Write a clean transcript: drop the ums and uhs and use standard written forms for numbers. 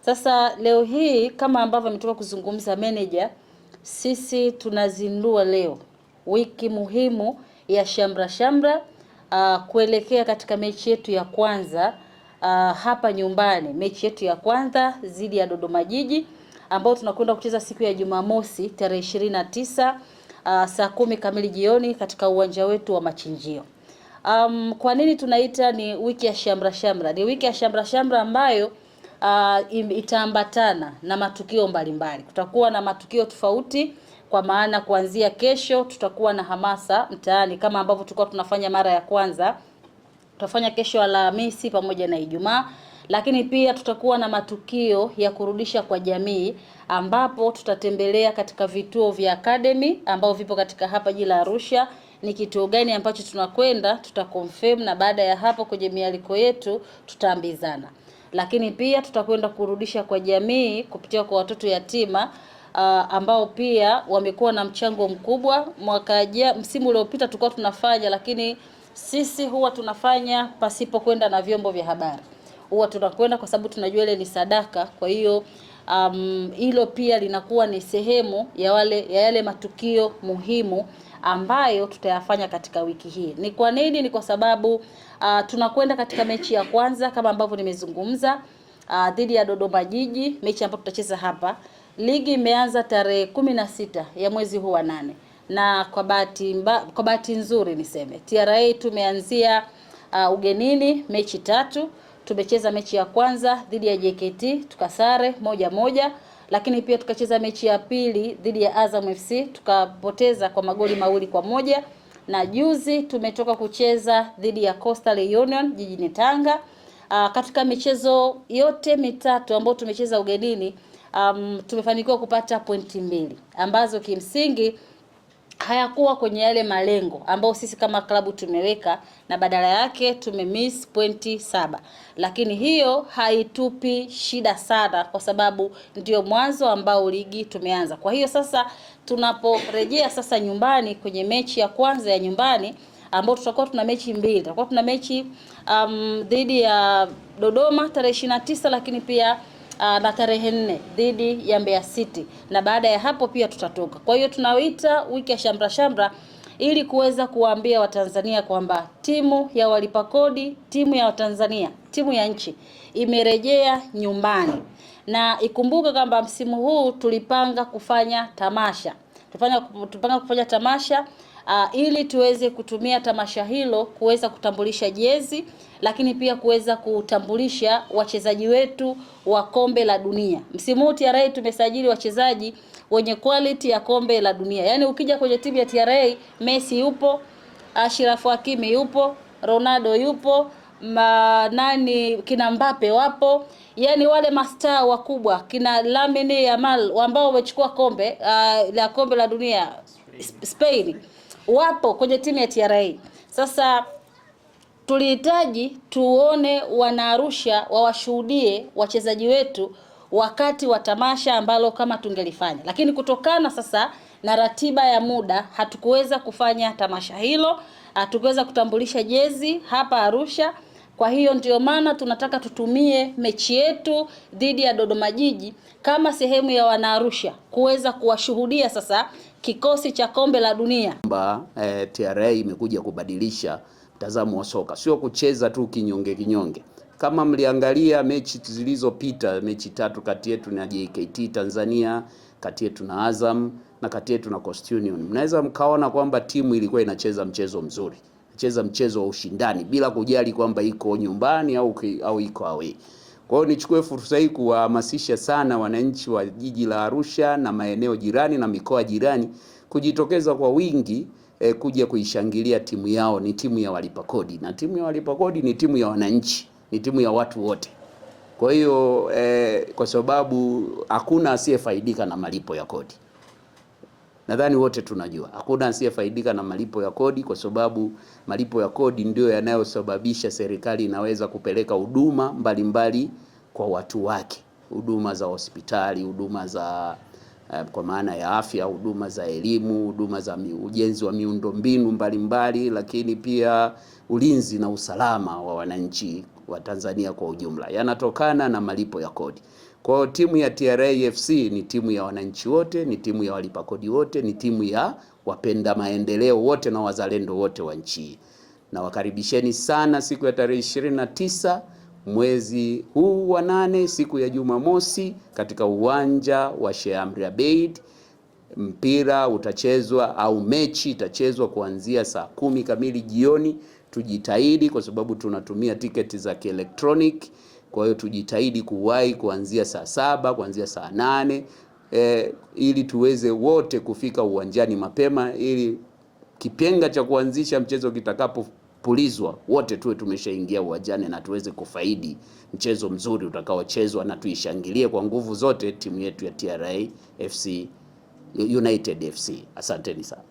Sasa leo hii kama ambavyo ametoka kuzungumza manager, sisi tunazindua leo wiki muhimu ya shamra kuelekea katika mechi yetu ya kwanza hapa nyumbani, mechi yetu ya kwanza dhidi ya Dodoma Jiji ambao tunakwenda kucheza siku ya Jumamosi tarehe 29 saa 10 kamili jioni katika uwanja wetu wa Machinjio. Kwa nini tunaita ni wiki ya shamra? Ni wiki ya shamra ambayo itaambatana na matukio mbalimbali. Kutakuwa na matukio tofauti, kwa maana kuanzia kesho tutakuwa na hamasa mtaani kama ambavyo tulikuwa tunafanya mara ya kwanza. Tutafanya kesho Alhamisi pamoja na Ijumaa, lakini pia tutakuwa na matukio ya kurudisha kwa jamii ambapo tutatembelea katika vituo vya academy ambao vipo katika hapa jiji la Arusha. Ni kituo gani ambacho tunakwenda tutaconfirm, na baada ya hapo kwenye mialiko yetu tutaambizana. Lakini pia tutakwenda kurudisha kwa jamii kupitia kwa watoto yatima ambao pia wamekuwa na mchango mkubwa. Msimu uliopita tulikuwa tunafanya, lakini sisi huwa tunafanya pasipo kwenda na vyombo vya habari. Huwa tunakwenda kwa sababu tunajua ile ni sadaka. Kwa hiyo hilo pia linakuwa ni sehemu ya yale matukio muhimu ambayo tutayafanya katika wiki hii. Ni kwa nini? Ni kwa sababu tunakwenda katika mechi ya kwanza kama ambavyo nimezungumza dhidi ya Dodoma Jiji, mechi ambayo tutacheza hapa. Ligi imeanza tarehe 16 ya mwezi huu wa 8. Na kwa bahati nzuri niseme TRA tumeanzia ugenini mechi 3. Tumecheza mechi ya kwanza dhidi ya JKT tukasare 1-1, lakini pia tukacheza mechi ya pili dhidi ya Azam FC tukapoteza kwa magoli 2-1, na juzi tumetoka kucheza dhidi ya Coastal Union jijini Tanga. Katika michezo yote mitatu ambayo tumecheza ugenini tumefanikiwa kupata pointi 2 ambazo kimsingi hayakuwa kwenye yale malengo ambao sisi kama klabu tumeweka, na badala yake tumemiss pointi 7. Lakini hiyo haitupi shida sana kwa sababu ndio mwanzo ambao ligi tumeanza. Kwa hiyo sasa tunaporejea sasa nyumbani kwenye mechi ya kwanza ya nyumbani ambao tutakuwa tuna mechi 2. Tutakuwa tuna mechi dhidi ya Dodoma tarehe 29, lakini pia na tarehe 4 dhidi ya Mbeya City, na baada ya hapo pia tutatoka. Kwa hiyo tunaoita wiki ya shamra ili kuweza kuwaambia Watanzania kwamba timu ya walipa kodi, timu ya Watanzania, timu ya nchi imerejea nyumbani. Na ikumbuke kwamba msimu huu tulipanga kufanya tamasha. Tupanga kufanya tamasha ili tuweze kutumia tamasha hilo kuweza kutambulisha jezi, lakini pia kuweza kutambulisha wachezaji wetu wa kombe la dunia. Msimu huu TRA tumesajili wachezaji wenye quality ya kombe la dunia. Yaani ukija kwenye timu ya TRA, Messi yupo, Ashraf Hakimi yupo, Ronaldo yupo, kina Mbappe wapo. Yaani wale mastaa wakubwa kina Lamine Yamal ambao wamechukua kombe la dunia Spain wapo kwenye timu ya TRA. Sasa tulihitaji tuone Wanaarusha wawashuhudie wachezaji wetu wakati wa tamasha ambalo kama tungelifanya, lakini kutokana sasa na ratiba ya muda hatukuweza kufanya tamasha hilo, hatukuweza kutambulisha jezi hapa Arusha. Kwa hiyo ndio maana tunataka tutumie mechi yetu dhidi ya Dodoma Jiji kama sehemu ya Wanaarusha kuweza kuwashuhudia sasa kikosi cha kombe la dunia. TRA imekuja kubadilisha mtazamo wa soka, sio kucheza tu kinyonge. Kama mliangalia mechi zilizopita, mechi 3 kati yetu na JKT Tanzania, kati yetu na Azam na kati yetu na Coastal Union, mnaweza mkaona kwamba timu ilikuwa inacheza mchezo mzuri, inacheza mchezo wa ushindani bila kujali kwamba iko nyumbani au iko away. Kwa hiyo nichukue fursa hii kuwahamasisha sana wananchi wa jiji la Arusha na maeneo jirani na mikoa jirani kujitokeza kwa wingi kuja kuishangilia timu yao. Ni timu ya walipa kodi, na timu ya walipa kodi ni timu ya wananchi, ni timu ya watu wote. Kwa hiyo kwa sababu hakuna asiyefaidika na malipo ya kodi. Nadhani wote tunajua hakuna asiyefaidika na malipo ya kodi, kwa sababu malipo ya kodi ndio yanayosababisha serikali inaweza kupeleka huduma mbalimbali kwa watu wake, huduma za hospitali, huduma za kwa maana ya afya, huduma za elimu, huduma za ujenzi wa miundombinu mbalimbali, lakini pia ulinzi na usalama wa wananchi wa Tanzania kwa ujumla yanatokana na malipo ya kodi. Kwa hiyo timu ya TRA FC ni timu ya wananchi wote, ni timu ya walipa kodi wote, ni timu ya wapenda maendeleo wote na wazalendo wote wa nchi. Na wakaribisheni sana siku ya tarehe 29 mwezi huu wa 8, siku ya Jumamosi, katika uwanja wa Sheikh Amri Abeid. Mpira utachezwa au mechi itachezwa kuanzia saa 10 kamili jioni. Tujitahidi kwa sababu tunatumia tiketi za kielektroniki. Kwa hiyo tujitahidi kuwahi kuanzia saa 7, kuanzia saa 8, ili tuweze wote kufika uwanjani mapema, ili kipenga cha kuanzisha mchezo kitakapopulizwa wote tuwe tumeshaingia uwanjani na tuweze kufaidi mchezo mzuri utakaochezwa, na tuishangilie kwa nguvu zote timu yetu ya TRA FC United FC. Asanteni sana.